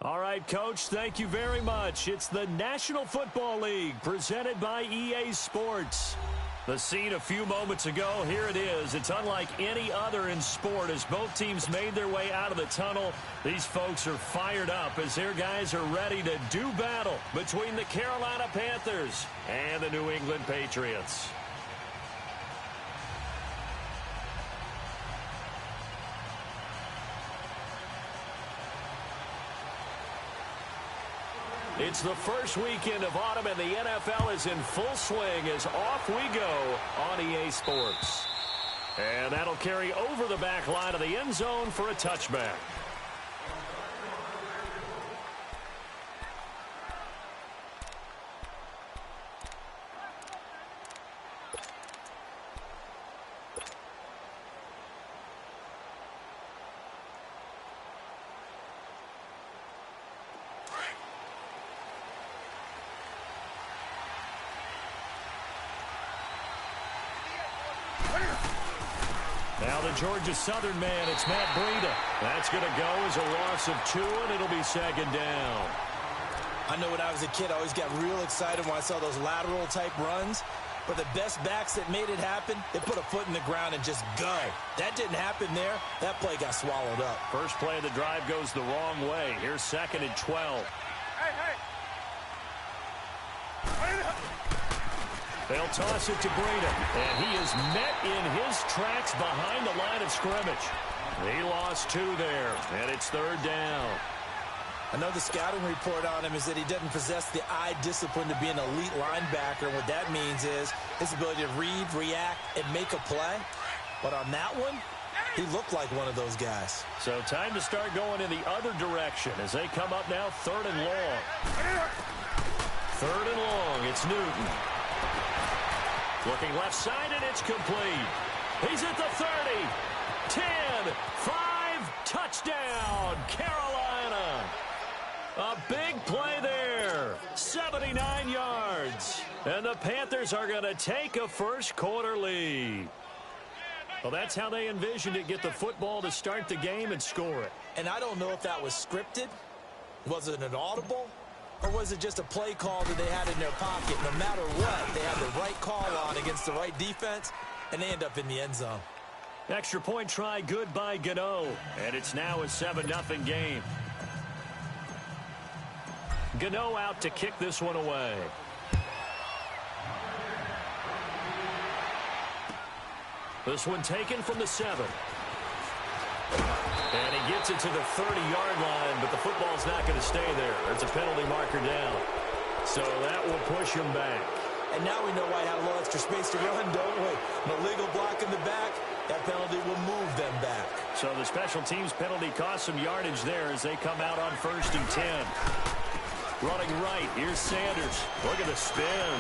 All right, Coach, thank you very much. It's the National Football League presented by EA Sports. The scene a few moments ago, here it is. It's unlike any other in sport as both teams made their way out of the tunnel. These folks are fired up as their guys are ready to do battle between the Carolina Panthers and the New England Patriots. It's the first weekend of autumn, and the NFL is in full swing as off we go on EA Sports. And that'll carry over the back line of the end zone for a touchback. Now the Georgia Southern man, it's Matt Breida. That's going to go as a loss of 2, and it'll be second down. I know when I was a kid, I always got real excited when I saw those lateral-type runs. But the best backs that made it happen, they put a foot in the ground and just go. That didn't happen there. That play got swallowed up. First play of the drive goes the wrong way. Here's 2nd and 12. They'll toss it to Breida, and he is met in his tracks behind the line of scrimmage. He lost 2 there, and it's 3rd down. I know the scouting report on him is that he doesn't possess the eye discipline to be an elite linebacker. And what that means is his ability to read, react, and make a play. But on that one, he looked like one of those guys. So time to start going in the other direction as they come up now 3rd and long. 3rd and long, it's Newton. Looking left side, and it's complete. He's at the 30, 10, 5, touchdown, Carolina. A big play there, 79 yards. And the Panthers are going to take a first quarter lead. Well, that's how they envisioned it, get the football to start the game and score it. And I don't know if that was scripted. Was it an audible? Or was it just a play call that they had in their pocket? No matter what, they had the right call on against the right defense, and they end up in the end zone. Extra point try good by Gano, and it's now a 7-0 game. Gano out to kick this one away. This one taken from the 7. And he gets it to the 30-yard line, but the football's not going to stay there. There's a penalty marker down. So that will push him back. And now we know why he had a little extra space to run, don't we? An illegal block in the back. That penalty will move them back. So the special teams penalty cost some yardage there as they come out on 1st and 10. Running right, here's Sanders. Look at the spin.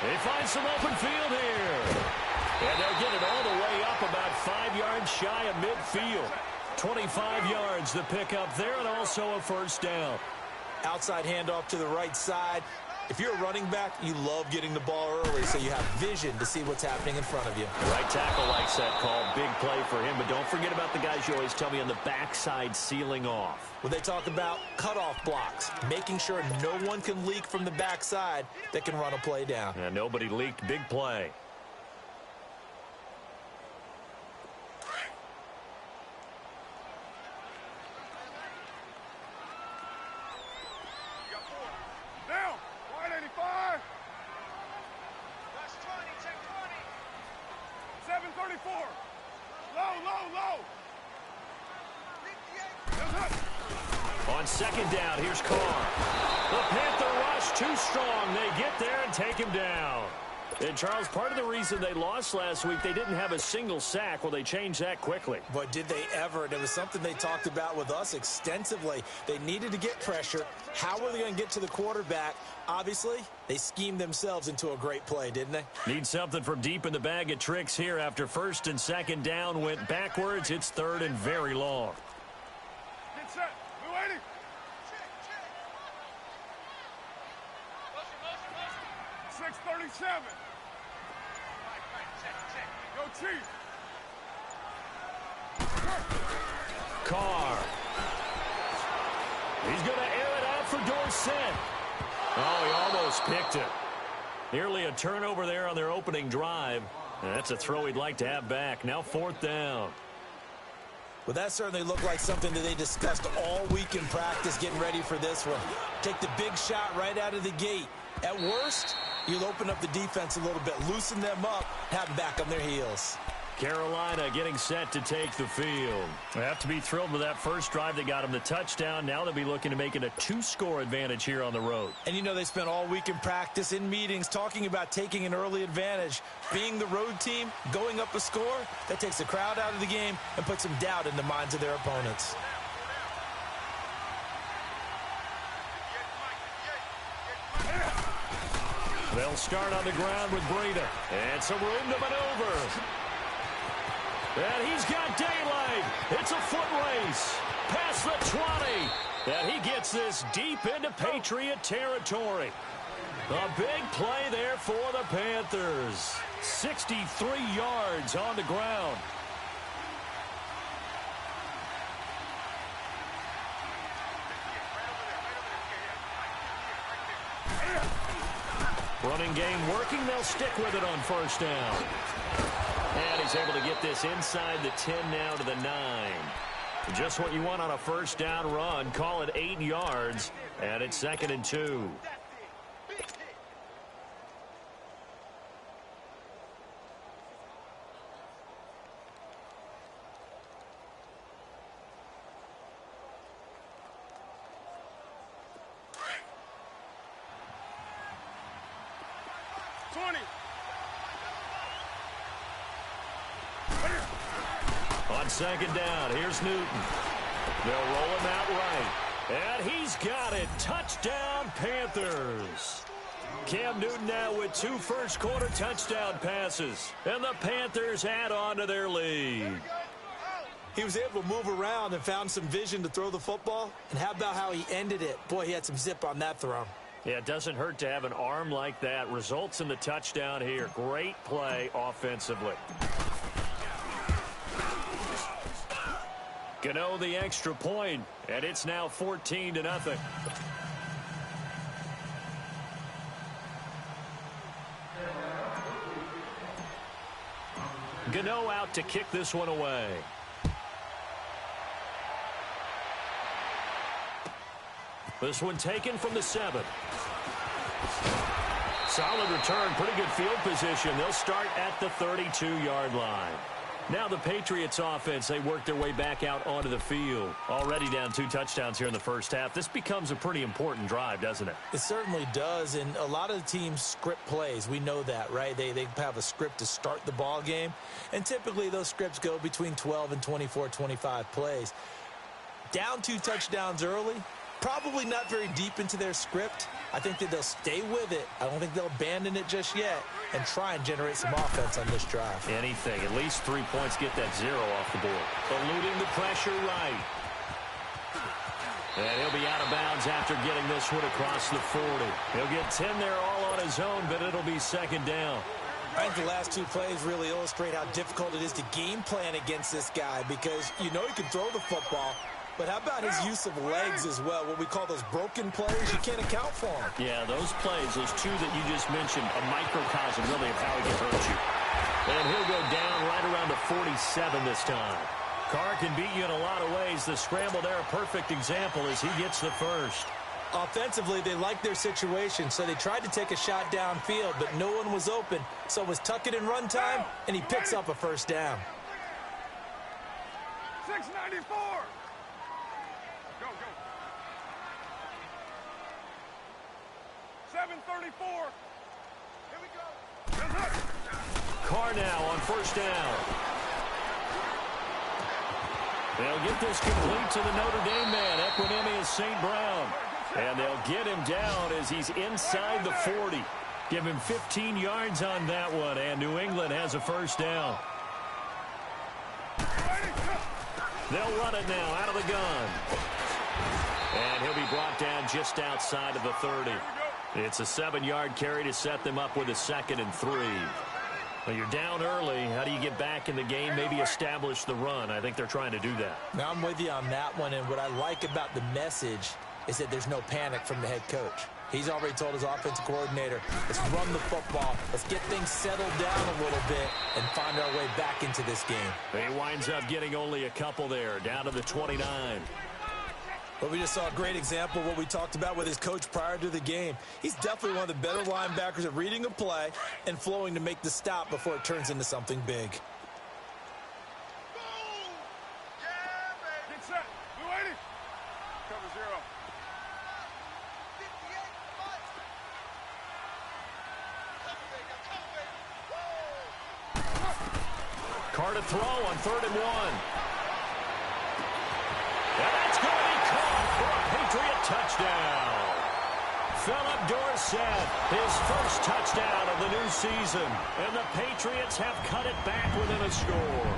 They find some open field here. And they'll get it all the way up about 5 yards shy of midfield. 25 yards the pickup there, and also a first down. Outside handoff to the right side. If you're a running back, you love getting the ball early so you have vision to see what's happening in front of you. Right tackle likes that call. Big play for him, but don't forget about the guys you always tell me on the backside sealing off. Well, they talk about cutoff blocks, making sure no one can leak from the backside that can run a play down. And nobody leaked. Big play. On 2nd down, here's Carr. The Panther rush too strong. They get there and take him down. And, Charles, part of the reason they lost last week, they didn't have a single sack. Well, they changed that quickly. But did they ever? And it was something they talked about with us extensively. They needed to get pressure. How were they going to get to the quarterback? Obviously, they schemed themselves into a great play, didn't they? Need something from deep in the bag of tricks here after 1st and 2nd down went backwards. It's 3rd and very long. Get set. We're waiting. 6:37. Go Chiefs. Carr. He's going to air it for Dorsett. Oh, he almost picked it. Nearly a turnover there on their opening drive. And that's a throw he'd like to have back. Now 4th down. Well, that certainly looked like something that they discussed all week in practice getting ready for this one. Take the big shot right out of the gate. At worst, you'll open up the defense a little bit, loosen them up, have them back on their heels. Carolina getting set to take the field. They have to be thrilled with that first drive that got them the touchdown. Now they'll be looking to make it a 2-score advantage here on the road. And you know they spent all week in practice, in meetings, talking about taking an early advantage. Being the road team, going up a score, that takes the crowd out of the game and puts some doubt in the minds of their opponents. They'll start on the ground with Breida. And some room to maneuver. And he's got daylight. It's a foot race. Past the 20. And he gets this deep into Patriot territory. A big play there for the Panthers. 63 yards on the ground. Running game working. They'll stick with it on 1st down. And he's able to get this inside the 10 now to the 9. Just what you want on a 1st down run. Call it 8 yards. And it's 2nd and 2. On 2nd down, here's Newton. They'll roll him out right. And he's got it. Touchdown, Panthers. Cam Newton now with 2 first-quarter touchdown passes. And the Panthers add on to their lead. He was able to move around and found some vision to throw the football. And how about how he ended it? Boy, he had some zip on that throw. Yeah, it doesn't hurt to have an arm like that. Results in the touchdown here. Great play offensively. Gano the extra point, and it's now 14-0. Gano out to kick this one away. This one taken from the 7. Solid return, pretty good field position. They'll start at the 32-yard line. Now the Patriots offense, they work their way back out onto the field. Already down 2 touchdowns here in the first half. This becomes a pretty important drive, doesn't it? It certainly does, and a lot of the teams script plays. We know that, right? They have a script to start the ball game, and typically those scripts go between 12 and 24, 25 plays. Down 2 touchdowns early, probably not very deep into their script. I think that they'll stay with it. I don't think they'll abandon it just yet and try and generate some offense on this drive. Anything. At least 3 points, get that 0 off the board. Eluding the pressure right. And he'll be out of bounds after getting this one across the 40. He'll get 10 there all on his own, but it'll be 2nd down. I think the last 2 plays really illustrate how difficult it is to game plan against this guy because you know he can throw the football. But how about his use of legs as well, what we call those broken plays? You can't account for them. Yeah, those plays, those 2 that you just mentioned, a microcosm really of how he can hurt you. And he'll go down right around the 47 this time. Carr can beat you in a lot of ways. The scramble there, a perfect example as he gets the first. Offensively, they liked their situation, so they tried to take a shot downfield, but no one was open. So it was tuck it and run time, and he picks up a 1st down. 694. Go, go. 734. Here we go. Carr now on 1st down. They'll get this complete to the Notre Dame man, Equinemius St. Brown. And they'll get him down as he's inside the 40. Give him 15 yards on that one, and New England has a 1st down. They'll run it now out of the gun. And he'll be brought down just outside of the 30. It's a 7-yard carry to set them up with a 2nd and 3. Well, you're down early. How do you get back in the game? Maybe establish the run. I think they're trying to do that. Now I'm with you on that one, and what I like about the message is that there's no panic from the head coach. He's already told his offensive coordinator, let's run the football, let's get things settled down a little bit and find our way back into this game. He winds up getting only a couple there, down to the 29. But we just saw a great example of what we talked about with his coach prior to the game. He's definitely one of the better linebackers at reading a play and flowing to make the stop before it turns into something big. Get set. Blue 80. Cover 0. Carr to throw on 3rd and 1. And that's going to be caught for a Patriot touchdown. Philip Dorsett, his first touchdown of the new season. And the Patriots have cut it back within a score.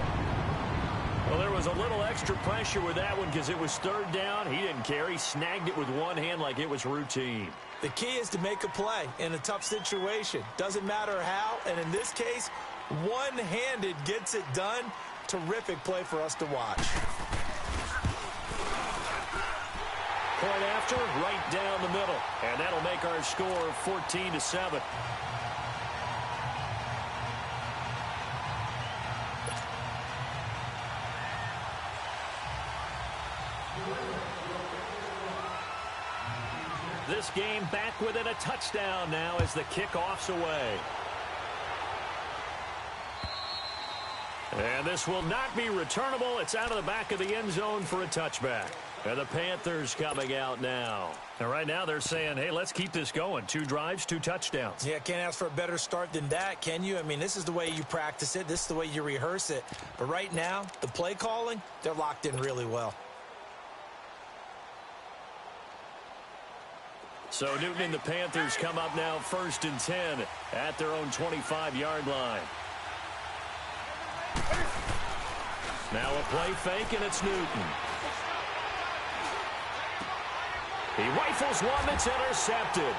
Well, there was a little extra pressure with that one because it was 3rd down. He didn't care. He snagged it with one hand like it was routine. The key is to make a play in a tough situation. Doesn't matter how, and in this case, one-handed gets it done. Terrific play for us to watch. Point after, right down the middle. And that'll make our score 14-7. This game back within a touchdown now as the kickoff's away. And this will not be returnable. It's out of the back of the end zone for a touchback. And the Panthers coming out now. And right now they're saying, hey, let's keep this going. 2 drives, 2 touchdowns. Yeah, can't ask for a better start than that, can you? I mean, this is the way you practice it. This is the way you rehearse it. But right now, the play calling, they're locked in really well. So Newton and the Panthers come up now 1st and 10 at their own 25-yard line. Now a play fake, and it's Newton. He rifles one that's intercepted.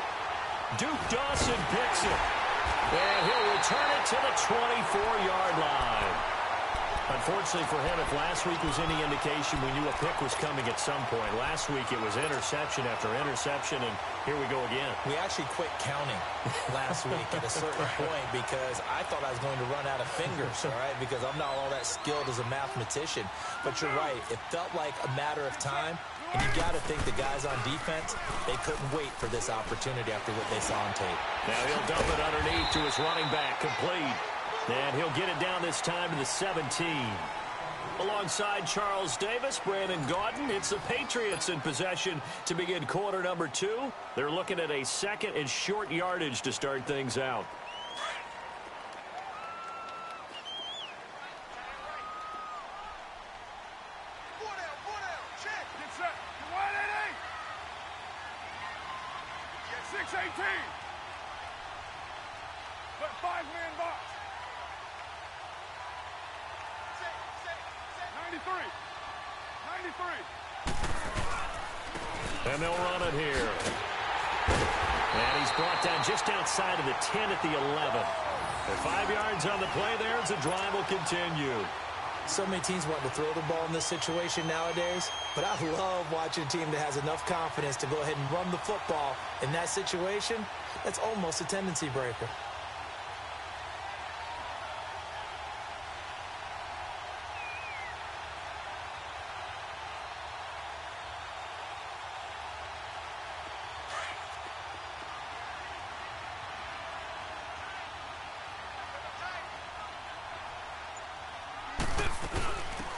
Duke Dawson picks it. And he'll return it to the 24-yard line. Unfortunately for him, if last week was any indication, we knew a pick was coming at some point. Last week it was interception after interception, and here we go again. We actually quit counting last week at a certain point because I thought I was going to run out of fingers, all right, because I'm not all that skilled as a mathematician. But you're right. It felt like a matter of time, and you got to think the guys on defense, they couldn't wait for this opportunity after what they saw on tape. Now he'll dump it underneath to his running back, complete. And he'll get it down this time to the 17. Alongside Charles Davis, Brandon Gaudin, it's the Patriots in possession to begin quarter number 2. They're looking at a 2nd and short yardage to start things out. Check. Get set. Wide 8-8. 6-18. Put 5-man box. 93. 93. And they'll run it here. And he's brought down just outside of the 10 at the 11. And 5 yards on the play there as the drive will continue. So many teams want to throw the ball in this situation nowadays, but I love watching a team that has enough confidence to go ahead and run the football. In that situation, that's almost a tendency breaker.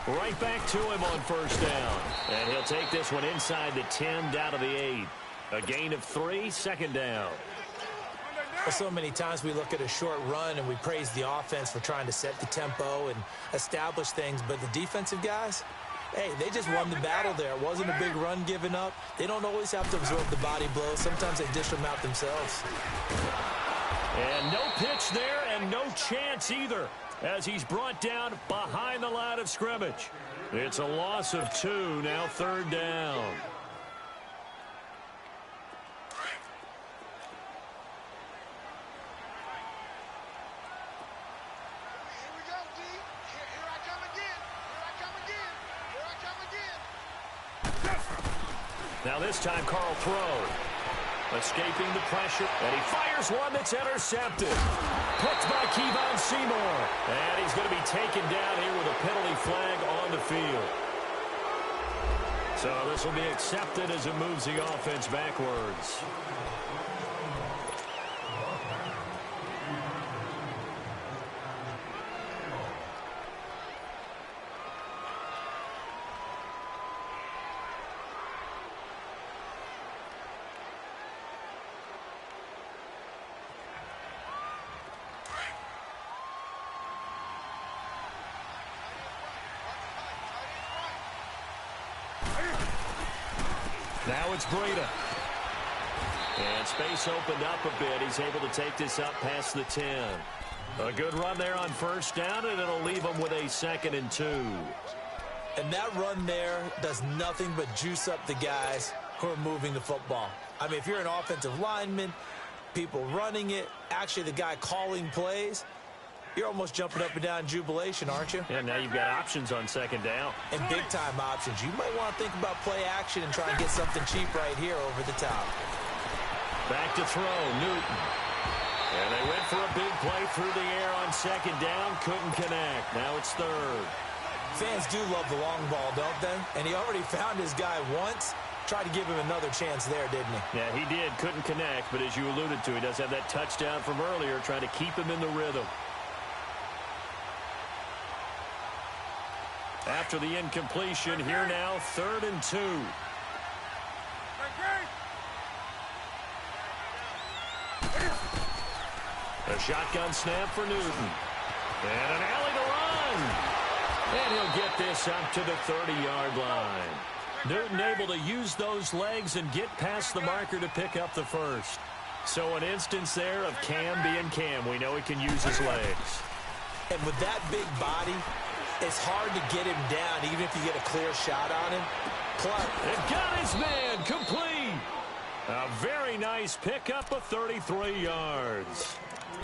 Right back to him on 1st down. And he'll take this one inside the 10 down to the 8. A gain of 3, 2nd down. Well, so many times we look at a short run and we praise the offense for trying to set the tempo and establish things. But the defensive guys, hey, they just won the battle there. It wasn't a big run given up. They don't always have to absorb the body blows. Sometimes they dish them out themselves. And no pitch there and no chance either, as he's brought down behind the line of scrimmage. It's a loss of 2, now 3rd down. Here we go, D. Here I come again. Here I come again. Here I come again. Now this time Carl throws. Escaping the pressure, and he fires one that's intercepted. Picked by Kevon Seymour. And he's going to be taken down here with a penalty flag on the field. So this will be accepted as it moves the offense backwards. Now it's Breida. And space opened up a bit. He's able to take this up past the 10. A good run there on first down, and it'll leave him with a 2nd and 2. And that run there does nothing but juice up the guys who are moving the football. I mean, if you're an offensive lineman, people running it, actually the guy calling plays, you're almost jumping up and down in jubilation, aren't you? And now you've got options on 2nd down. And big-time options. You might want to think about play action and try and get something cheap right here over the top. Back to throw, Newton. And they went for a big play through the air on 2nd down. Couldn't connect. Now it's 3rd. Fans do love the long ball, don't they? And he already found his guy once. Tried to give him another chance there, didn't he? Yeah, he did. Couldn't connect. But as you alluded to, he does have that touchdown from earlier, trying to keep him in the rhythm. After the incompletion, here now, 3rd and 2. A shotgun snap for Newton. And an alley to run. And he'll get this up to the 30-yard line. Newton able to use those legs and get past the marker to pick up the first. So an instance there of Cam being Cam. We know he can use his legs. And with that big body, it's hard to get him down, even if you get a clear shot on him. It got his man complete. A very nice pickup of 33 yards.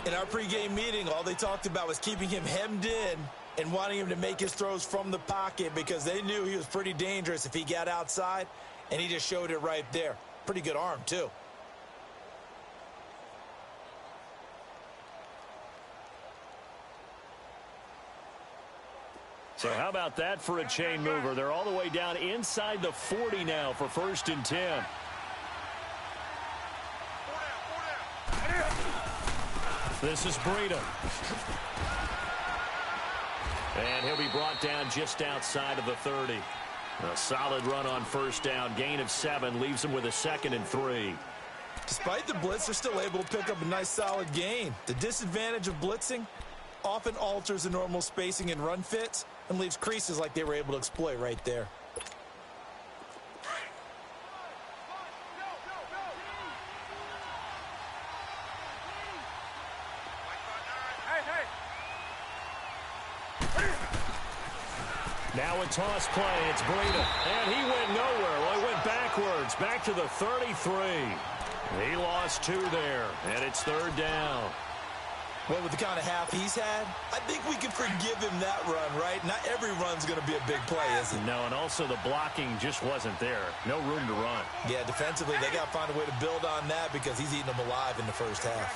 In our pregame meeting, all they talked about was keeping him hemmed in and wanting him to make his throws from the pocket because they knew he was pretty dangerous if he got outside, and he just showed it right there. Pretty good arm, too. So how about that for a chain mover? They're all the way down inside the 40 now for 1st and 10. This is Breida. And he'll be brought down just outside of the 30. A solid run on first down. Gain of 7 leaves him with a 2nd and 3. Despite the blitz, they're still able to pick up a nice solid gain. The disadvantage of blitzing often alters the normal spacing and run fits and leaves creases like they were able to exploit right there. Now a toss play. It's Breida. And he went nowhere. Well, he went backwards. Back to the 33. He lost 2 there. And it's 3rd down. Well, with the kind of half he's had, I think we can forgive him that run, right? Not every run's going to be a big play, is it? No, and also the blocking just wasn't there. No room to run. Yeah, defensively, they got to find a way to build on that because he's eating them alive in the first half.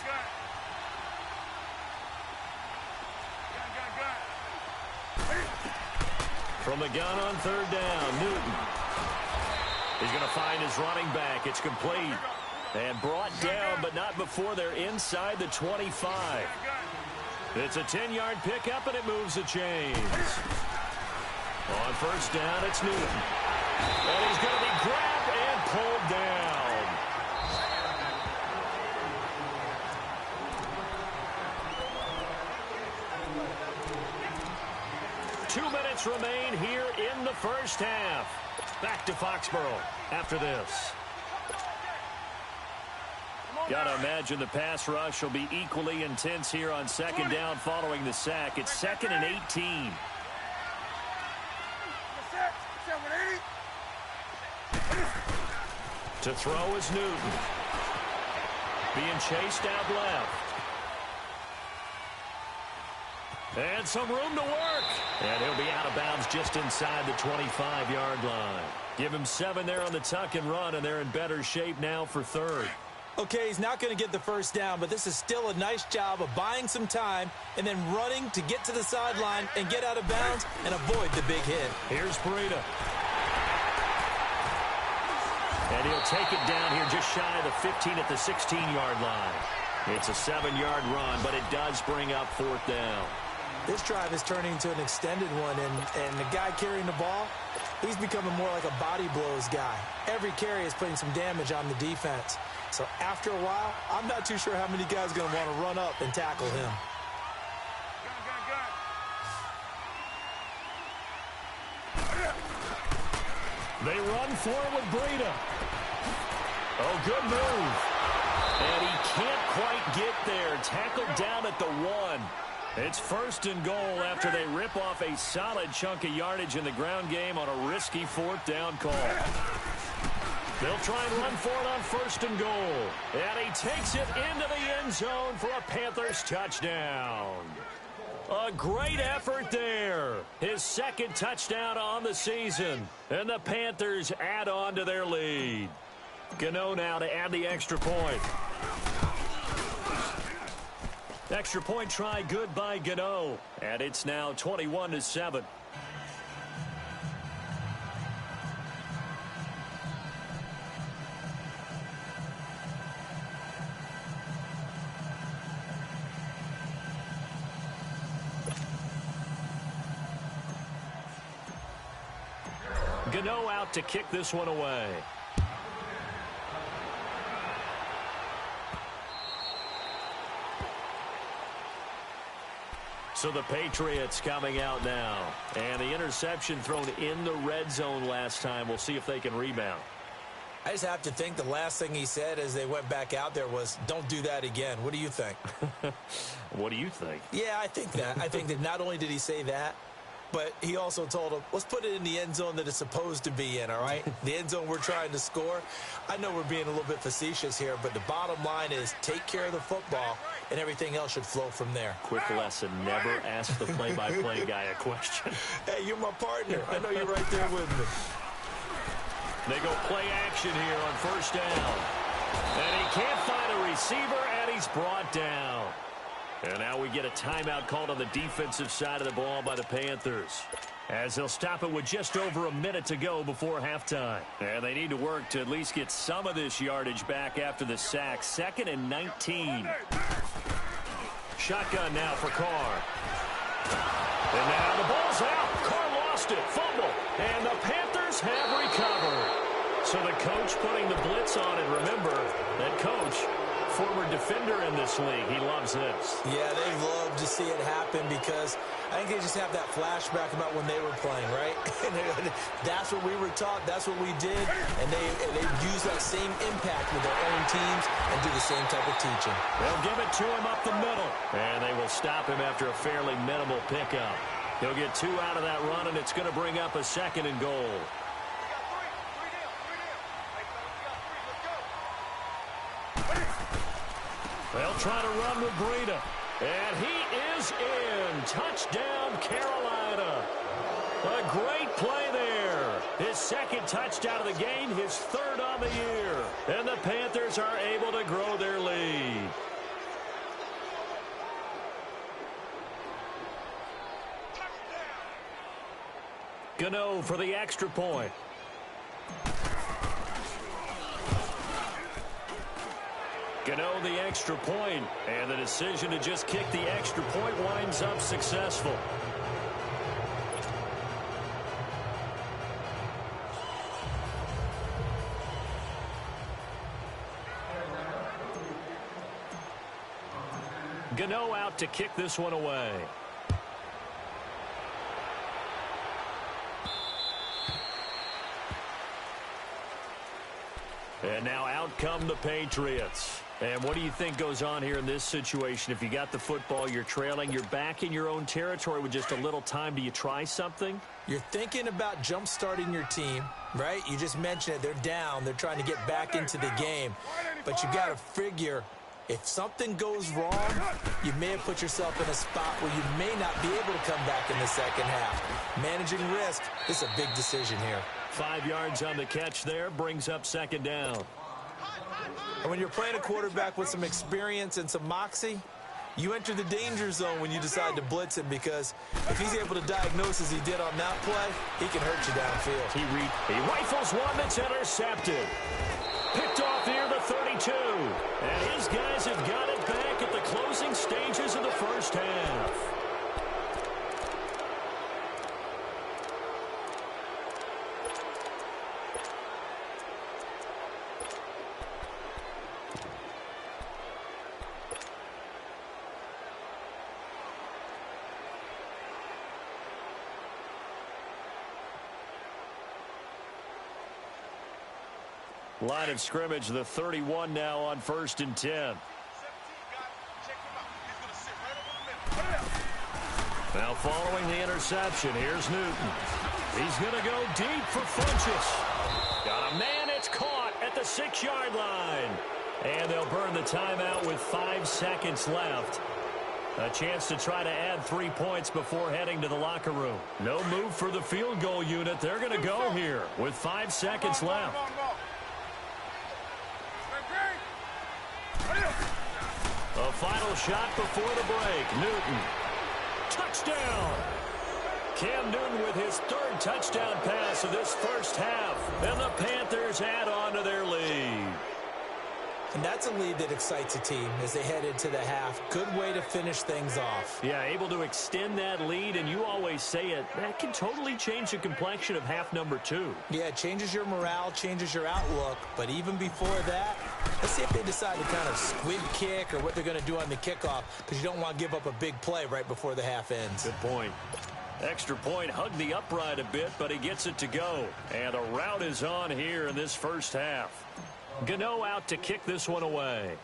From the gun on 3rd down, Newton. He's going to find his running back. It's complete. And brought down, but not before they're inside the 25. It's a 10-yard pickup, and it moves the chains. On first down, it's Newton. And he's going to be grabbed and pulled down. Two minutes remain here in the first half. Back to Foxborough after this. Got to imagine the pass rush will be equally intense here on 2nd down following the sack. It's 2nd and 18. To throw is Newton. Being chased out left. And some room to work. And he'll be out of bounds just inside the 25-yard line. Give him 7 there on the tuck and run, and they're in better shape now for third. Okay, he's not going to get the first down, but this is still a nice job of buying some time and then running to get to the sideline and get out of bounds and avoid the big hit. Here's Breida. And he'll take it down here just shy of the 15 at the 16-yard line. It's a 7-yard run, but it does bring up 4th down. This drive is turning into an extended one, and the guy carrying the ball, he's becoming more like a body blows guy. Every carry is putting some damage on the defense. So after a while, I'm not too sure how many guys are going to want to run up and tackle him. They run for it with Breida. Oh, good move. And he can't quite get there. Tackled down at the 1. It's 1st and goal after they rip off a solid chunk of yardage in the ground game on a risky 4th down call. They'll try and run for it on 1st and goal. And he takes it into the end zone for a Panthers touchdown. A great effort there. His 2nd touchdown on the season. And the Panthers add on to their lead. Gano now to add the extra point. Extra point try good by Gano. And it's now 21-7. Gano out to kick this one away. So the Patriots coming out now. And the interception thrown in the red zone last time. We'll see if they can rebound. I just have to think the last thing he said as they went back out there was, don't do that again. What do you think? What do you think? Yeah, I think that. I think that not only did he say that, but he also told him, let's put it in the end zone that it's supposed to be in, all right? The end zone we're trying to score. I know we're being a little bit facetious here, but the bottom line is take care of the football, and everything else should flow from there. Quick lesson, never ask the play-by-play guy a question. Hey, you're my partner. I know you're right there with me. They go play action here on 1st down. And he can't find a receiver, and he's brought down. And now we get a timeout called on the defensive side of the ball by the Panthers, as they'll stop it with just over a minute to go before halftime. And they need to work to at least get some of this yardage back after the sack. 2nd and 19. Shotgun now for Carr. And now the ball's out. Carr lost it. Fumble. And the Panthers have recovered. So the coach putting the blitz on it. Remember, that coach, former defender in this league. He loves this. Yeah, they love to see it happen because I think they just have that flashback about when they were playing, right? That's what we were taught. That's what we did. And they use that same impact with their own teams and do the same type of teaching. They'll give it to him up the middle. And they will stop him after a fairly minimal pickup. He'll get 2 out of that run, and it's going to bring up a 2nd and goal. They'll try to run with Breida. And he is in. Touchdown, Carolina. A great play there. His 2nd touchdown of the game, his 3rd on the year. And the Panthers are able to grow their lead. Gano for the extra point. Gano the extra point, and the decision to just kick the extra point winds up successful. Gano out to kick this one away. And now out come the Patriots. And what do you think goes on here in this situation? If you got the football, you're trailing, you're back in your own territory with just a little time. Do you try something? You're thinking about jump-starting your team, right? You just mentioned it. They're down. They're trying to get back into the game. But you got to figure If something goes wrong, you may have put yourself in a spot where you may not be able to come back in the second half. Managing risk is a big decision here. 5 yards on the catch there, brings up second down. And when you're playing a quarterback with some experience and some moxie, you enter the danger zone when you decide to blitz him, because if he's able to diagnose as he did on that play, he can hurt you downfield. He rifles one that's intercepted. Picked off near the 32. And his guys have got it back at the closing stages of the first half. Line of scrimmage, the 31 now on 1st and 10. Now following the interception, here's Newton. He's going to go deep for Funchess. Got a man, it's caught at the 6-yard line. And they'll burn the timeout with 5 seconds left. A chance to try to add 3 points before heading to the locker room. No move for the field goal unit. They're going to go here with 5 seconds left. A final shot before the break. Newton. Touchdown. Cam Newton with his 3rd touchdown pass of this first half. And the Panthers add on to their lead. And that's a lead that excites a team as they head into the half. Good way to finish things off. Yeah, able to extend that lead, and you always say it, that can totally change the complexion of half number 2. Yeah, it changes your morale, changes your outlook. But even before that, let's see if they decide to kind of squib kick or what they're going to do on the kickoff, because you don't want to give up a big play right before the half ends. Good point. Extra point, hugged the upright a bit, but he gets it to go. And a rout is on here in this first half. Gano out to kick this one away.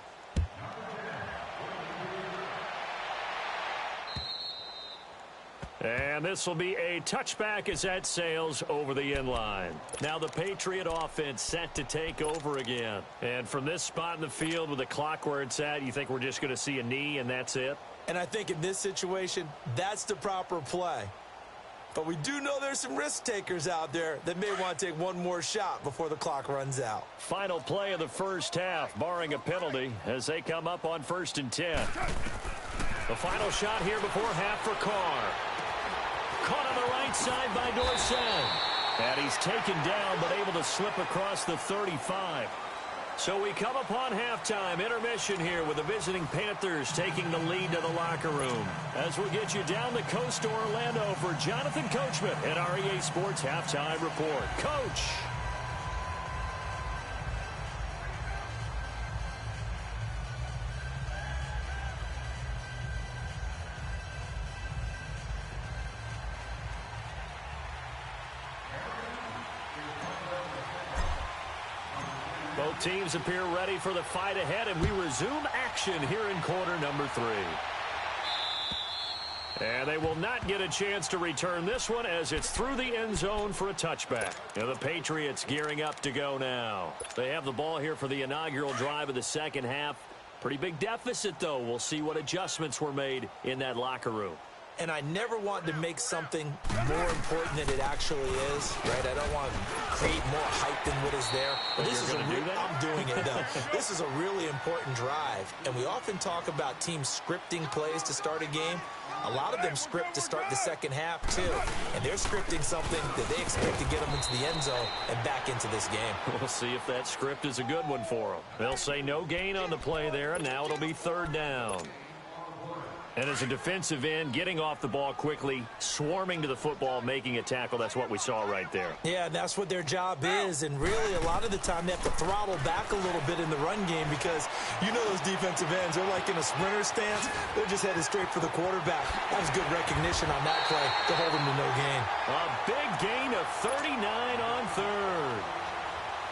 And this will be a touchback as that sails over the end line. Now the Patriot offense set to take over again. And from this spot in the field with the clock where it's at, you think we're just going to see a knee and that's it? And I think in this situation, that's the proper play. But we do know there's some risk takers out there that may want to take one more shot before the clock runs out. Final play of the first half, barring a penalty, as they come up on 1st and 10. The final shot here before half for Carr. Caught on the right side by Dorsett. And he's taken down, but able to slip across the 35. So we come upon halftime, intermission here with the visiting Panthers taking the lead to the locker room. As we'll get you down the coast to Orlando for Jonathan Coachman at our EA Sports Halftime Report. Coach. Both teams appear ready for the fight ahead, and we resume action here in quarter number 3. And they will not get a chance to return this one as it's through the end zone for a touchback. And the Patriots gearing up to go now. They have the ball here for the inaugural drive of the second half. Pretty big deficit, though. We'll see what adjustments were made in that locker room. And I never want to make something more important than it actually is, right? I don't want to create more hype than what is there. But this is I'm doing it, though. This is a really important drive. And we often talk about teams scripting plays to start a game. A lot of them script to start the second half, too. And they're scripting something that they expect to get them into the end zone and back into this game. We'll see if that script is a good one for them. They'll say no gain on the play there, and now it'll be 3rd down. And as a defensive end, getting off the ball quickly, swarming to the football, making a tackle, that's what we saw right there. Yeah, that's what their job is. And really, a lot of the time, they have to throttle back a little bit in the run game because you know those defensive ends, they're like in a sprinter stance. They're just headed straight for the quarterback. That was good recognition on that play to hold them to no gain. A big gain of 39 on 3rd.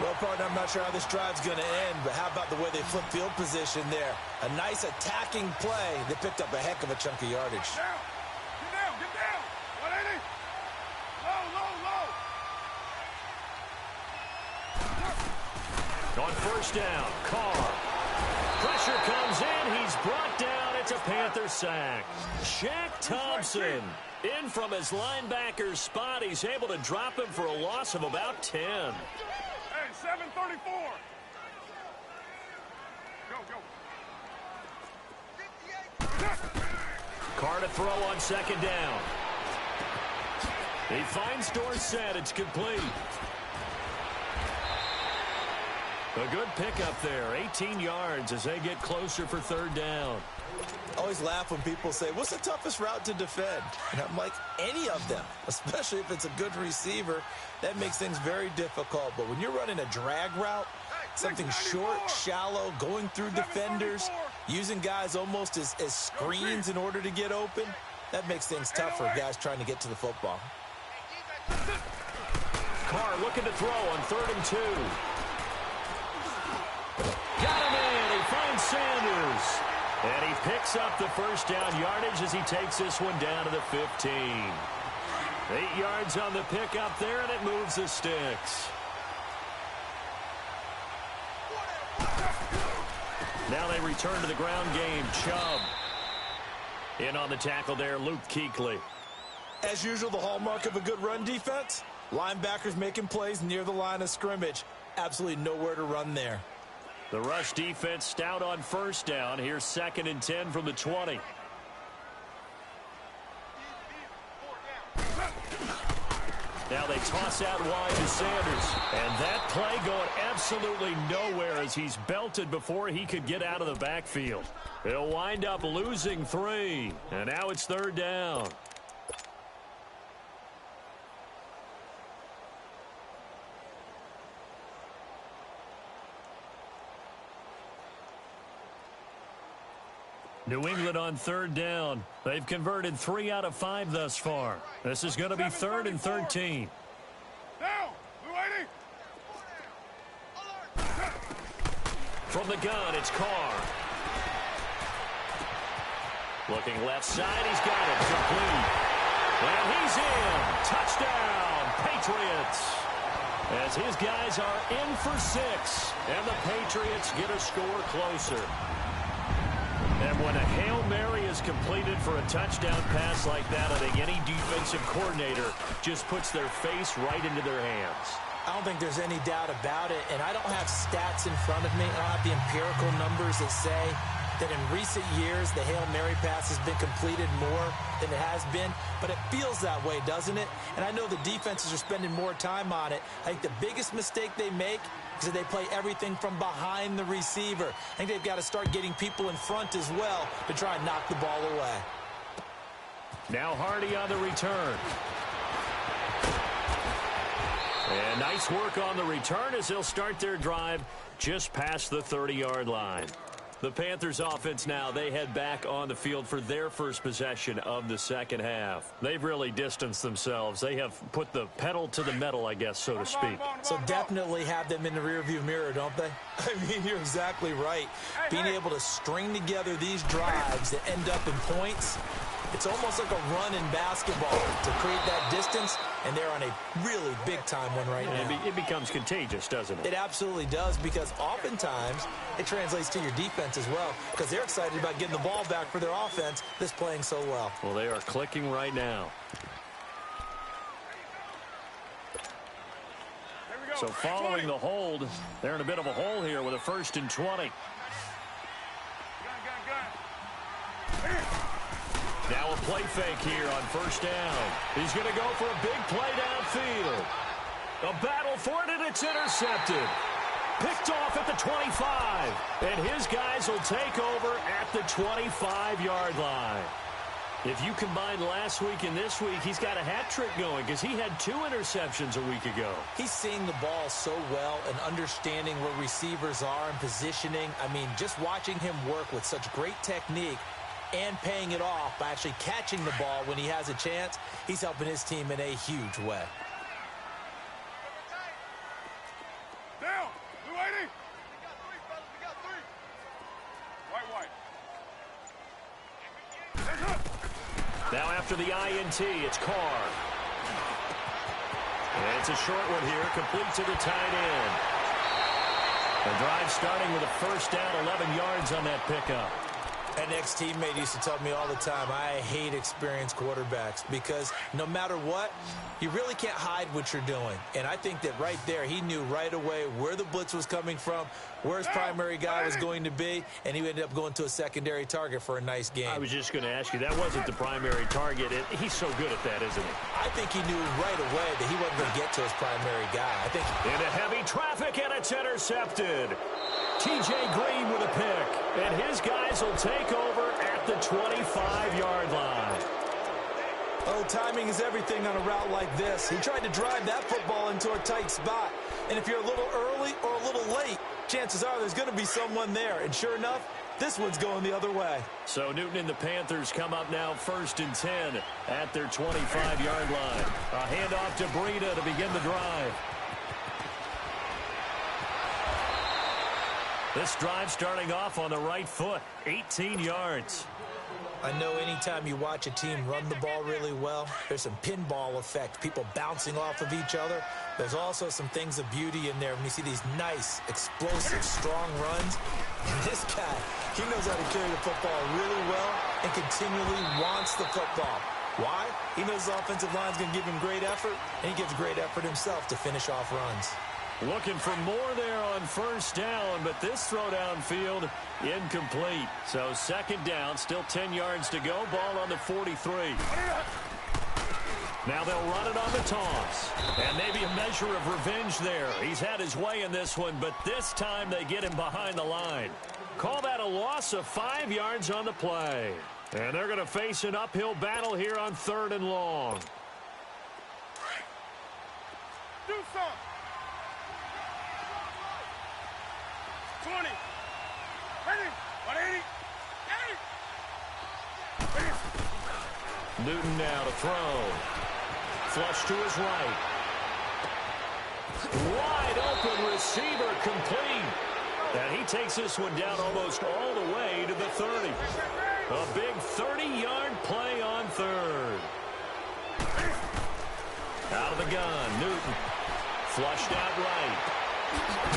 Well, partner, I'm not sure how this drive's going to end, but how about the way they flip field position there? A nice attacking play. They picked up a heck of a chunk of yardage. Get down, get down. 180. Low. On 1st down, Carr. Pressure comes in. He's brought down. It's a Panther sack. Shaq Thompson in from his linebacker spot. He's able to drop him for a loss of about 10. Hey, 734. Go. Carr to throw on second down. He finds Dorsett. It's complete. A good pickup there. 18 yards as they get closer for third down. I always laugh when people say, what's the toughest route to defend? And I'm like, any of them, especially if it's a good receiver. That makes things very difficult. But when you're running a drag route, something short, shallow, going through defenders, using guys almost as screens in order to get open, that makes things tough for guys trying to get to the football. Carr looking to throw on 3rd and 2. Got him in. He finds Sanders. And he picks up the first down yardage as he takes this one down to the 15. 8 yards on the pickup there, and it moves the sticks. Now they return to the ground game. Chubb. In on the tackle there, Luke Kuechly. As usual, the hallmark of a good run defense, linebackers making plays near the line of scrimmage. Absolutely nowhere to run there. The rush defense stout on first down. Here's 2nd and 10 from the 20. Now they toss out wide to Sanders. And that play going absolutely nowhere as he's belted before he could get out of the backfield. He'll wind up losing 3. And now it's 3rd down. New England on 3rd down. They've converted 3 out of 5 thus far. This is going to be 3rd and 13. Down, Blue 80. From the gun, it's Carr. Looking left side, he's got it. Complete. And he's in. Touchdown, Patriots. As his guys are in for 6. And the Patriots get a score closer. And when a Hail Mary is completed for a touchdown pass like that, I think any defensive coordinator just puts their face right into their hands. I don't think there's any doubt about it, and I don't have stats in front of me. I don't have the empirical numbers that say that in recent years the Hail Mary pass has been completed more than it has been, but it feels that way, doesn't it? And I know the defenses are spending more time on it. I think the biggest mistake they make is that they play everything from behind the receiver. I think they've got to start getting people in front as well to try and knock the ball away. Now Hardy on the return. And nice work on the return as they'll start their drive just past the 30-yard line. The Panthers offense now, they head back on the field for their first possession of the second half. They've really distanced themselves. They have put the pedal to the metal, I guess, so to speak. So definitely have them in the rearview mirror, don't they? I mean, you're exactly right. Being able to string together these drives that end up in points, it's almost like a run in basketball to create that distance, and they're on a really big-time one right now. It becomes contagious, doesn't it? It absolutely does, because oftentimes it translates to your defense as well, because they're excited about getting the ball back for their offense that's playing so well. Well, they are clicking right now. So following the hold, they're in a bit of a hole here with a 1st and 20. Now a play fake here on 1st down. He's going to go for a big play downfield. A battle for it, and it's intercepted. Picked off at the 25. And his guys will take over at the 25-yard line. If you combine last week and this week, he's got a hat trick going because he had 2 interceptions a week ago. He's seeing the ball so well and understanding where receivers are and positioning. I mean, just watching him work with such great technique and paying it off by actually catching the ball when he has a chance, he's helping his team in a huge way. Down, Blue 80. We got 3. White. Now after the INT, it's Carr. And it's a short one here, complete to the tight end. The drive starting with a first down, 11 yards on that pickup. An ex-teammate used to tell me all the time, I hate experienced quarterbacks because no matter what, you really can't hide what you're doing. And I think that right there, he knew right away where the blitz was coming from, where his primary guy was going to be, and he ended up going to a secondary target for a nice game. I was just going to ask you, that wasn't the primary target. He's so good at that, isn't he? I think he knew right away that he wasn't going to get to his primary guy. I think into heavy traffic, and it's intercepted. T.J. Green with a pick, and his guys will take over at the 25-yard line. Oh, timing is everything on a route like this. He tried to drive that football into a tight spot. And if you're a little early or a little late, chances are there's going to be someone there. And sure enough, this one's going the other way. So Newton and the Panthers come up now 1st and 10 at their 25-yard line. A handoff to Breida to begin the drive. This drive starting off on the right foot, 18 yards. I know anytime you watch a team run the ball really well, there's some pinball effect, people bouncing off of each other. There's also some things of beauty in there when you see these nice, explosive, strong runs. And this guy, he knows how to carry the football really well and continually wants the football. Why? He knows the offensive line's going to give him great effort, and he gives great effort himself to finish off runs. Looking for more there on first down, but this throw downfield incomplete. So 2nd down, still 10 yards to go. Ball on the 43. Now they'll run it on the toss. And maybe a measure of revenge there. He's had his way in this one, but this time they get him behind the line. Call that a loss of 5 yards on the play. And they're going to face an uphill battle here on 3rd and long. Do something. 20. Ready. 180. 80. Newton now to throw. Flush to his right. Wide open receiver complete. And he takes this one down almost all the way to the 30. A big 30-yard play on 3rd. Out of the gun, Newton. Flushed out right.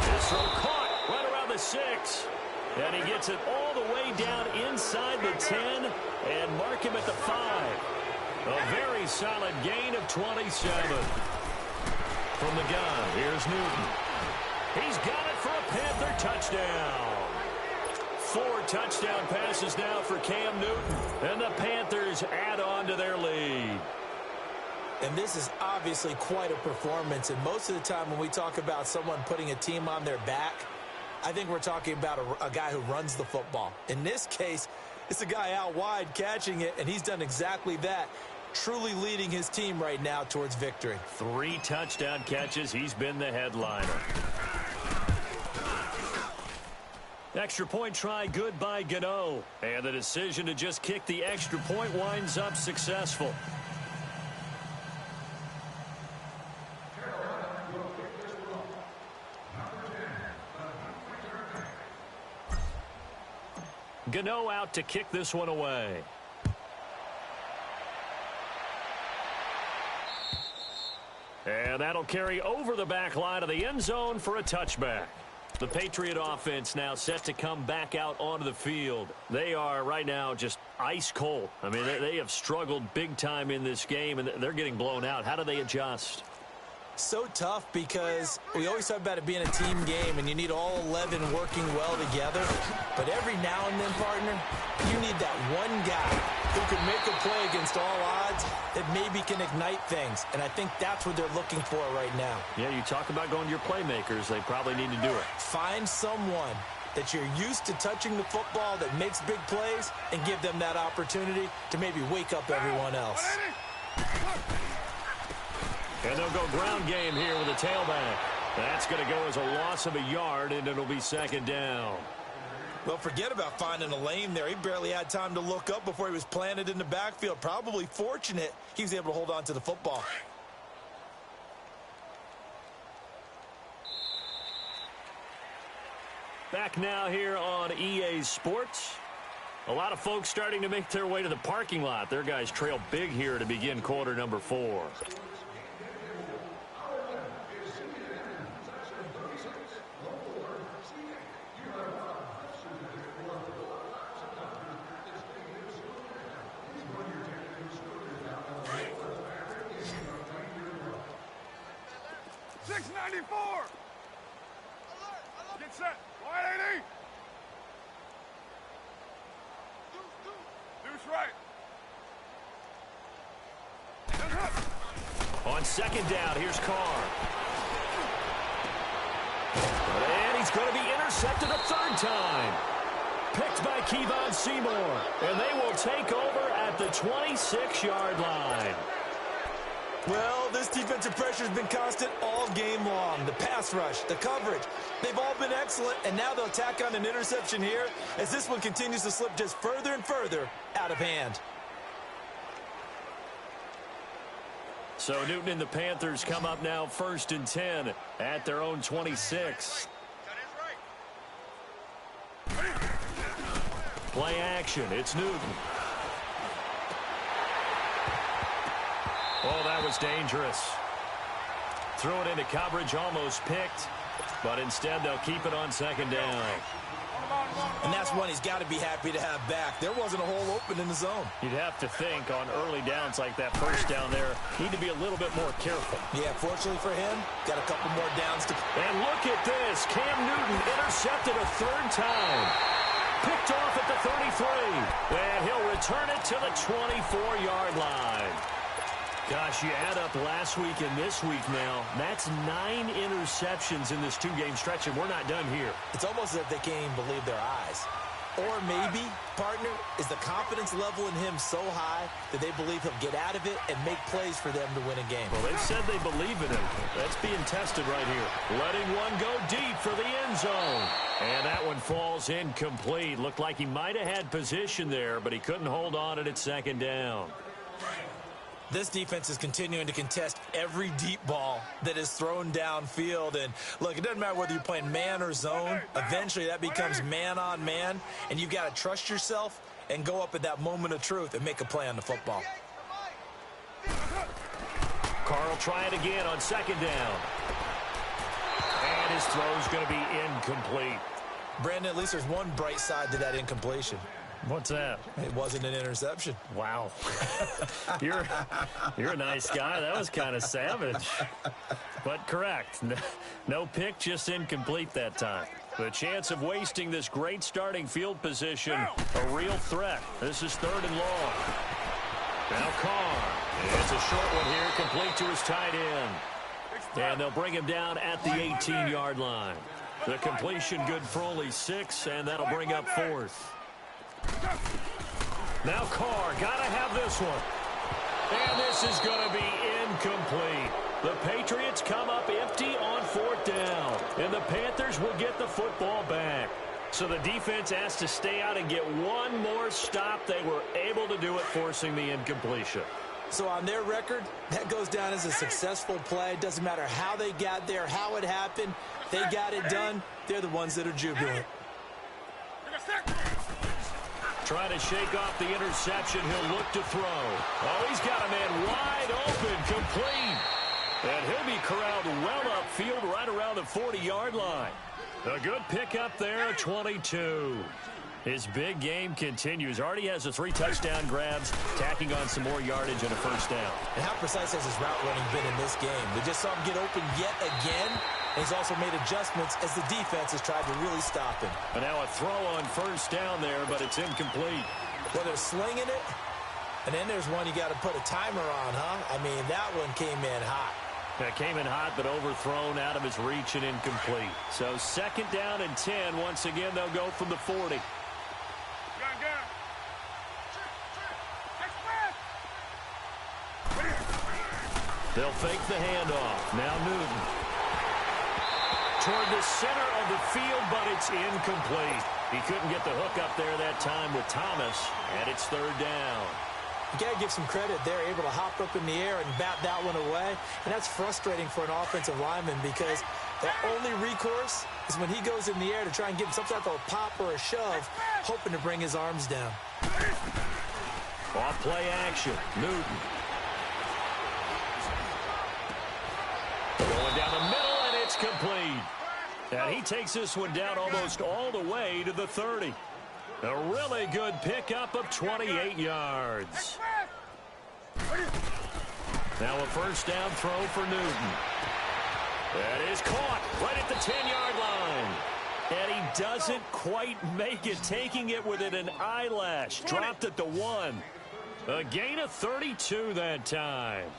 This throw caught right around the 6. And he gets it all the way down inside the 10 and mark him at the 5. A very solid gain of 27. From the gun, here's Newton. He's got it for a Panther touchdown. 4 touchdown passes now for Cam Newton. And the Panthers add on to their lead. And this is obviously quite a performance. And most of the time when we talk about someone putting a team on their back, I think we're talking about a guy who runs the football. In this case, it's a guy out wide catching it, and he's done exactly that, truly leading his team right now towards victory. 3 touchdown catches. He's been the headliner. Extra point try good by Gano. And the decision to just kick the extra point winds up successful. Gano out to kick this one away. And that'll carry over the back line of the end zone for a touchback. The Patriot offense now set to come back out onto the field. They are right now just ice cold. I mean, they have struggled big time in this game, and they're getting blown out. How do they adjust? So tough because we always talk about it being a team game and you need all 11 working well together. But every now and then, partner, you need that one guy who can make a play against all odds that maybe can ignite things. And I think that's what they're looking for right now. Yeah, you talk about going to your playmakers. They probably need to do it. Find someone that you're used to touching the football that makes big plays and give them that opportunity to maybe wake up everyone else. And they'll go ground game here with a tailback. That's going to go as a loss of a yard, and it'll be 2nd down. Well, forget about finding a lane there. He barely had time to look up before he was planted in the backfield. Probably fortunate he was able to hold on to the football. Back now here on EA Sports. A lot of folks starting to make their way to the parking lot. Their guys trail big here to begin quarter number 4. 694. Get set. 180. Deuce right. On second down, here's Carr. And he's going to be intercepted a third time. Picked by Kevon Seymour. And they will take over at the 26-yard line. Well, this defensive pressure has been constant all game long. The pass rush, the coverage, they've all been excellent, and now they'll tack on an interception here as this one continues to slip just further and further out of hand. So Newton and the Panthers come up now 1st and 10 at their own 26. Play action. It's Newton. Oh, that was dangerous. Threw it into coverage, almost picked. But instead, they'll keep it on second down. And that's one he's got to be happy to have back. There wasn't a hole open in the zone. You'd have to think on early downs like that first down there, need to be a little bit more careful. Yeah, fortunately for him, got a couple more downs to... And look at this. Cam Newton intercepted a third time. Picked off at the 33. And he'll return it to the 24-yard line. Gosh, you add up last week and this week now. That's 9 interceptions in this two-game stretch, and we're not done here. It's almost as if they can't even believe their eyes. Or maybe, partner, is the confidence level in him so high that they believe he'll get out of it and make plays for them to win a game. Well, they've said they believe in him. That's being tested right here. Letting one go deep for the end zone. And that one falls incomplete. Looked like he might have had position there, but he couldn't hold on at second down. This defense is continuing to contest every deep ball that is thrown downfield. And, look, it doesn't matter whether you're playing man or zone. Eventually, that becomes man-on-man, and you've got to trust yourself and go up at that moment of truth and make a play on the football. Carr will try it again on second down. And his throw's going to be incomplete. Brandon, at least there's one bright side to that incompletion. What's that? It wasn't an interception. Wow. You're a nice guy. That was kind of savage. But correct. No pick, just incomplete that time. The chance of wasting this great starting field position, a real threat. This is 3rd and long. Now Carr. It's a short one here, complete to his tight end. And they'll bring him down at the 18-yard line. The completion good for only 6, and that'll bring up 4th. Now Carr, gotta have this one. And this is going to be incomplete. The Patriots come up empty on 4th down. And the Panthers will get the football back. So the defense has to stay out and get one more stop. They were able to do it, forcing the incompletion. So on their record, that goes down as a successful play. It doesn't matter how they got there, how it happened. They got it done. They're the ones that are jubilant. Trying to shake off the interception. He'll look to throw. Oh, he's got a man wide open, complete. And he'll be corralled well upfield right around the 40-yard line. A good pickup there at 22. His big game continues. Already has the 3 touchdown grabs, tacking on some more yardage and a first down. And how precise has his route running been in this game? We just saw him get open yet again. And he's also made adjustments as the defense has tried to really stop him. And now a throw on first down there, but it's incomplete. Well, they're slinging it. And then there's one you got to put a timer on, huh? I mean, that one came in hot. That came in hot, but overthrown out of his reach and incomplete. So 2nd down and 10. Once again, they'll go from the 40. They'll fake the handoff. Now Newton. Toward the center of the field, but it's incomplete. He couldn't get the hook up there that time with Thomas, and it's 3rd down. You got to give some credit. They're able to hop up in the air and bat that one away, and that's frustrating for an offensive lineman because their only recourse is when he goes in the air to try and give him some type of a pop or a shove, hoping to bring his arms down. Off play action. Newton. Going down the middle, and it's complete. And he takes this one down almost all the way to the 30. A really good pickup of 28 yards. Now a first down throw for Newton. That is caught right at the 10-yard line. And he doesn't quite make it, taking it within an eyelash. Dropped at the 1. A gain of 32 that time.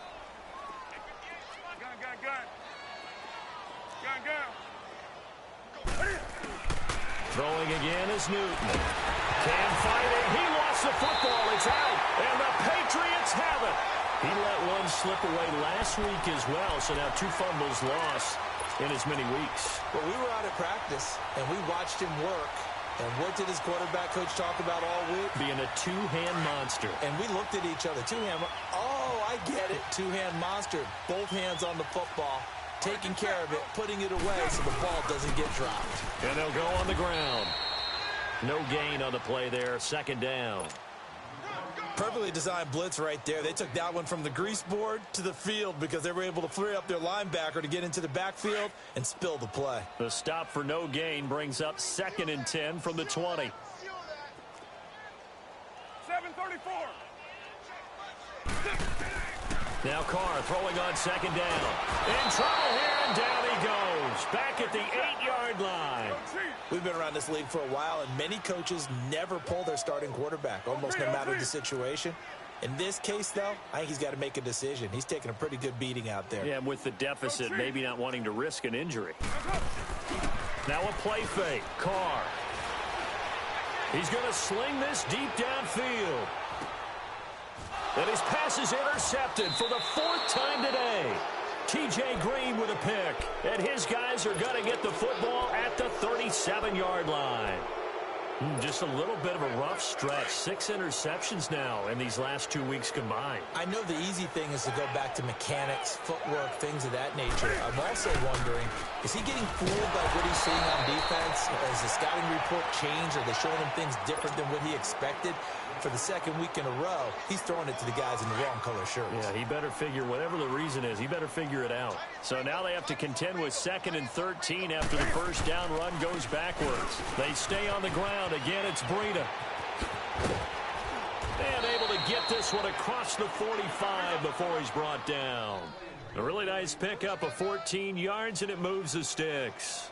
Throwing again is Newton. Cam fighting. He lost the football. It's out. And the Patriots have it. He let one slip away last week as well. So now 2 fumbles lost in as many weeks. Well, we were out at practice, and we watched him work. And what did his quarterback coach talk about all week? Being a 2-hand monster. And we looked at each other. 2-hand. Oh, I get it. 2-hand monster. Both hands on the football. Taking care of it, putting it away so the ball doesn't get dropped. And they'll go on the ground. No gain on the play there. 2nd down. Perfectly designed blitz right there. They took that one from the grease board to the field because they were able to free up their linebacker to get into the backfield and spill the play. The stop for no gain brings up 2nd and 10 from the 20. 7:34. Now Carr throwing on 2nd down. In trouble here, and down he goes. Back at the 8-yard line. We've been around this league for a while, and many coaches never pull their starting quarterback, almost no matter the situation. In this case, though, I think he's got to make a decision. He's taking a pretty good beating out there. Yeah, with the deficit, maybe not wanting to risk an injury. Now a play fake. Carr. He's going to sling this deep downfield. And his pass is intercepted for the 4th time today. T.J. Green with a pick. And his guys are going to get the football at the 37-yard line. Just a little bit of a rough stretch. 6 interceptions now in these last 2 weeks combined. I know the easy thing is to go back to mechanics, footwork, things of that nature. I'm also wondering, is he getting fooled by what he's seeing on defense? Has the scouting report changed? Are they showing him things different than what he expected? For the 2nd week in a row, he's throwing it to the guys in the wrong color shirts. Yeah, he better figure, whatever the reason is, he better figure it out. So now they have to contend with 2nd and 13 after the first down run goes backwards. They stay on the ground. Again, it's Breida. And able to get this one across the 45 before he's brought down. A really nice pickup of 14 yards, and it moves the sticks.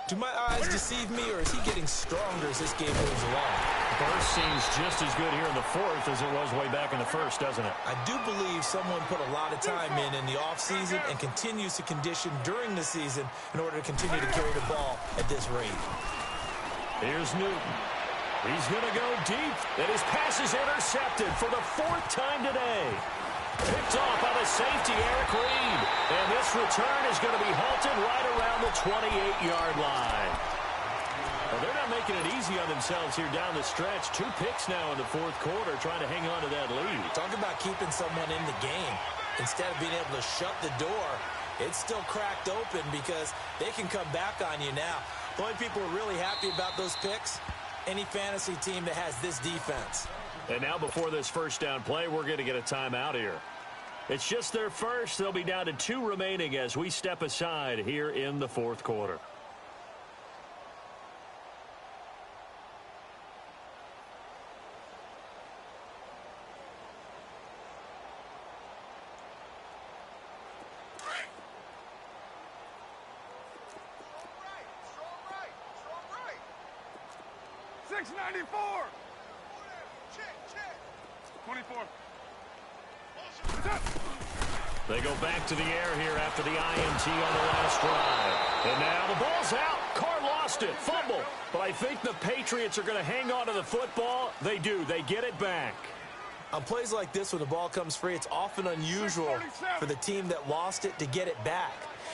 Do my eyes deceive me, or is he getting stronger as this game moves along? Burst seems just as good here in the 4th as it was way back in the 1st, doesn't it? I do believe someone put a lot of time in the offseason and continues to condition during the season in order to continue to carry the ball at this rate. Here's Newton. He's going to go deep, and his pass is intercepted for the 4th time today. Picked off by the safety, Eric Reed. And this return is going to be halted right around the 28-yard line. Well, they're not making it easy on themselves here down the stretch. 2 picks now in the 4th quarter, trying to hang on to that lead. Talk about keeping someone in the game. Instead of being able to shut the door, it's still cracked open because they can come back on you now. The only people who are really happy about those picks, any fantasy team that has this defense. And now before this first down play, we're going to get a timeout here. It's just their first. They'll be down to 2 remaining as we step aside here in the 4th quarter. Strong right. 694. 24. They go back to the air here after the INT on the last drive. And now the ball's out. Carr lost it. Fumble. But I think the Patriots are going to hang on to the football. They do. They get it back. On plays like this, when the ball comes free, it's often unusual for the team that lost it to get it back.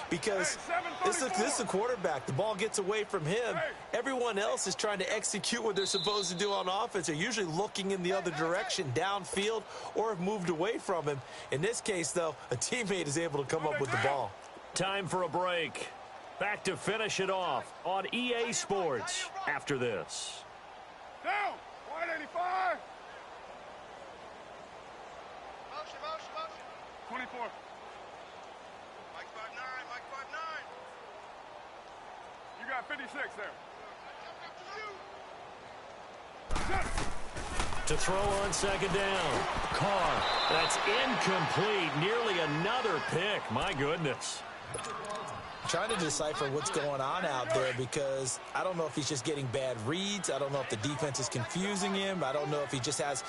Because this is the quarterback. The ball gets away from him. Everyone else is trying to execute what they're supposed to do on offense. They're usually looking in the other direction, downfield, or have moved away from him. In this case, though, a teammate is able to come up with the ball. Time for a break. Back to finish it off on EA Sports after this. Down. 185. 24. Mike 5'9", Mike 5'9". You got 56 there. To throw on 2nd down. Carr. That's incomplete. Nearly another pick. My goodness. Trying to decipher what's going on out there because I don't know if he's just getting bad reads. I don't know if the defense is confusing him. I don't know if he just has,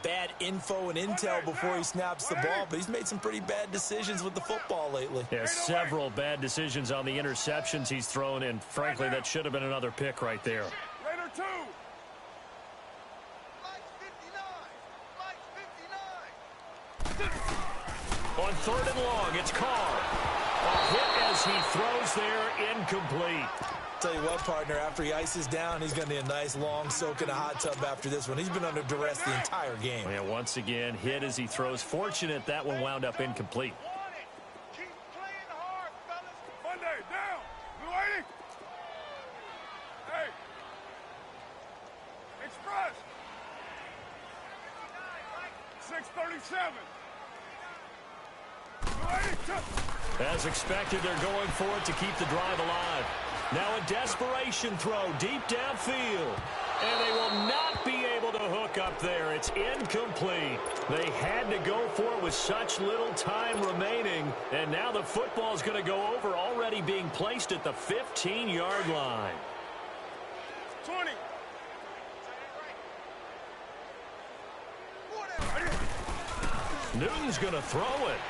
bad info and intel before he snaps the ball. But he's made some pretty bad decisions with the football lately. Yeah, several bad decisions on the interceptions he's thrown, and frankly, that should have been another pick right there. Raider 2. On 3rd and long, it's Carr. A hit as he throws there, incomplete. Tell you what, partner, after he ices down, he's going to need a nice long soak in a hot tub after this one. He's been under duress the entire game. Yeah, once again, hit as he throws. Fortunate that one wound up incomplete. Keep playing hard, fellas. Monday, down. Blue 80. Hey. Express. 637. As expected, they're going for it to keep the drive alive. Now a desperation throw deep downfield. And they will not be able to hook up there. It's incomplete. They had to go for it with such little time remaining. And now the football is going to go over, already being placed at the 15-yard line. 20. Newton's going to throw it.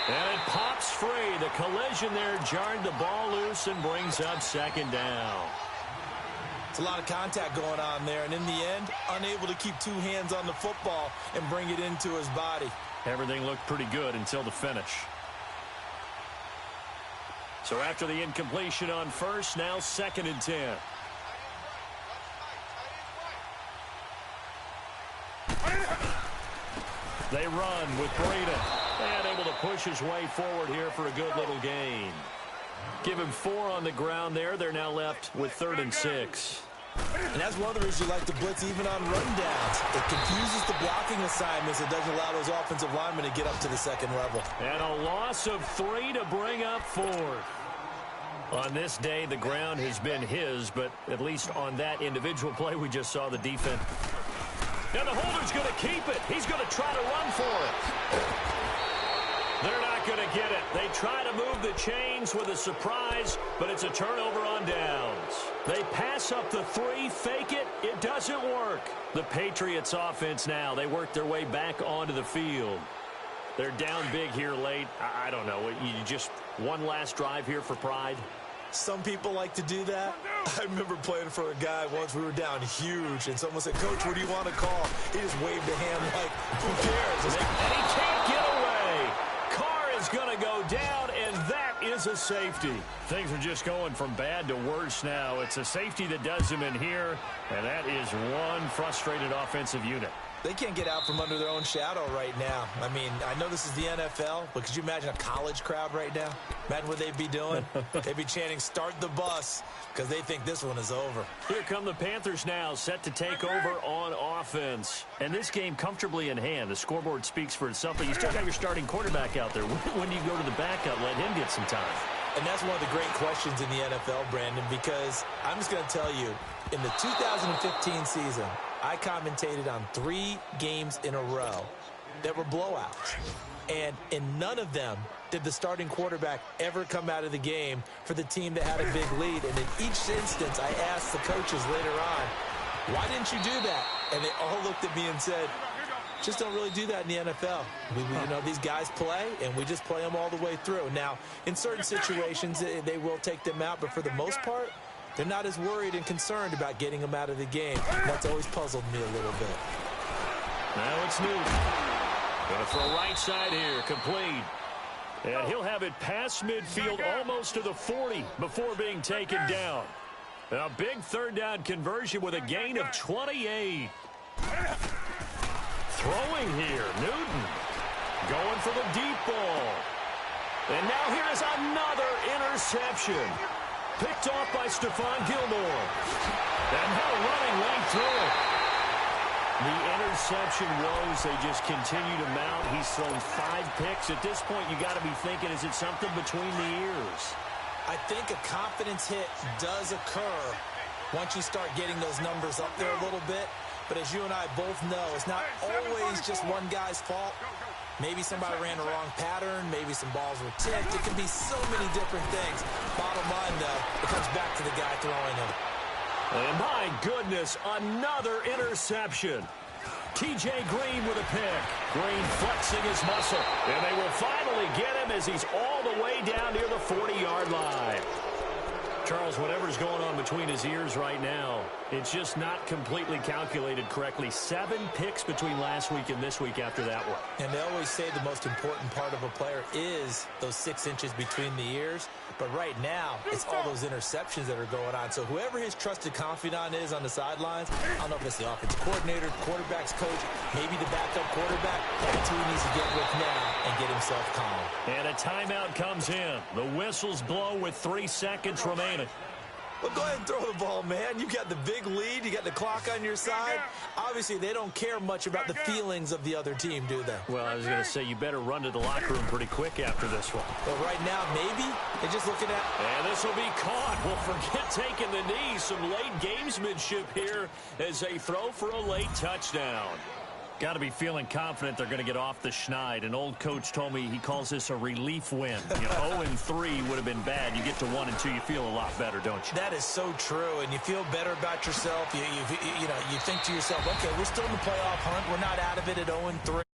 And it pops free. The collision there jarred the ball loose and brings up 2nd down. It's a lot of contact going on there, and in the end, unable to keep 2 hands on the football and bring it into his body. Everything looked pretty good until the finish. So after the incompletion on 1st, now 2nd and 10. They run with Breida. And able to push his way forward here for a good little gain. Give him 4 on the ground there. They're now left with 3rd and 6. And that's one of the reasons you like to blitz even on rundowns. It confuses the blocking assignments. It doesn't allow those offensive linemen to get up to the 2nd level. And a loss of 3 to bring up 4th. On this day, the ground has been his, but at least on that individual play, we just saw the defense. Now the holder's going to keep it. He's going to try to run for it. They're not going to get it. They try to move the chains with a surprise, but it's a turnover on downs. They pass up the 3, fake it. It doesn't work. The Patriots offense now, they work their way back onto the field. They're down big here late. I don't know. You just one last drive here for pride. Some people like to do that. I remember playing for a guy once. We were down huge, and someone said, "Coach, what do you want to call?" He just waved a hand like, who cares? And he can't get away. Carr is going to go down, and that is a safety. Things are just going from bad to worse now. It's a safety that does him in here, and that is one frustrated offensive unit. They can't get out from under their own shadow right now. I mean, I know this is the NFL, but could you imagine a college crowd right now? Imagine what they'd be doing. They'd be chanting, "Start the bus," because they think this one is over. Here come the Panthers now, set to take over on offense. And this game comfortably in hand. The scoreboard speaks for itself, but you still got your starting quarterback out there. When do you go to the backup? Let him get some time. And that's one of the great questions in the NFL, Brandon, because I'm just going to tell you, in the 2015 season, I commentated on 3 games in a row that were blowouts. And in none of them did the starting quarterback ever come out of the game for the team that had a big lead. And in each instance, I asked the coaches later on, "Why didn't you do that?" And they all looked at me and said, "Just don't really do that in the NFL. These guys play, and we just play them all the way through." Now, in certain situations, they will take them out, but for the most part, they're not as worried and concerned about getting them out of the game. That's always puzzled me a little bit. Now it's Newton. Going to throw right side here, complete. And he'll have it past midfield almost to the 40 before being taken down. A big 3rd down conversion with a gain of 28. Throwing here, Newton. Going for the deep ball. And now here is another interception. Picked off by Stephon Gilmore. And now running right through it. The interception woes, they just continue to mount. He's thrown 5 picks. At this point, you got to be thinking, is it something between the ears? I think a confidence hit does occur once you start getting those numbers up there a little bit. But as you and I both know, it's not always just one guy's fault. Maybe somebody ran the wrong pattern. Maybe some balls were tipped. It could be so many different things. Bottom line, though, it comes back to the guy throwing him. And my goodness, another interception. T.J. Green with a pick. Green flexing his muscle. And they will finally get him as he's all the way down near the 40-yard line. Charles, whatever's going on between his ears right now, it's just not completely calculated correctly. 7 picks between last week and this week after that one. And they always say the most important part of a player is those 6 inches between the ears. But right now, it's all those interceptions that are going on. So whoever his trusted confidant is on the sidelines, I don't know if it's the offensive coordinator, quarterback's coach, maybe the backup quarterback, that's who he needs to get with now and get himself calm. And a timeout comes in. The whistles blow with 3 seconds remaining. Well, go ahead and throw the ball, man. You got the big lead. You got the clock on your side. Obviously, they don't care much about the feelings of the other team, do they? Well, I was going to say, you better run to the locker room pretty quick after this one. Well, right now, maybe they're just looking at... And this will be caught. Well, forget taking the knee. Some late gamesmanship here as they throw for a late touchdown. Got to be feeling confident they're going to get off the schneid. An old coach told me he calls this a relief win. 0-3 would have been bad. You get to 1 and 2, you feel a lot better, don't you? That is so true, and you feel better about yourself. You think to yourself, okay, we're still in the playoff hunt. We're not out of it at 0-3.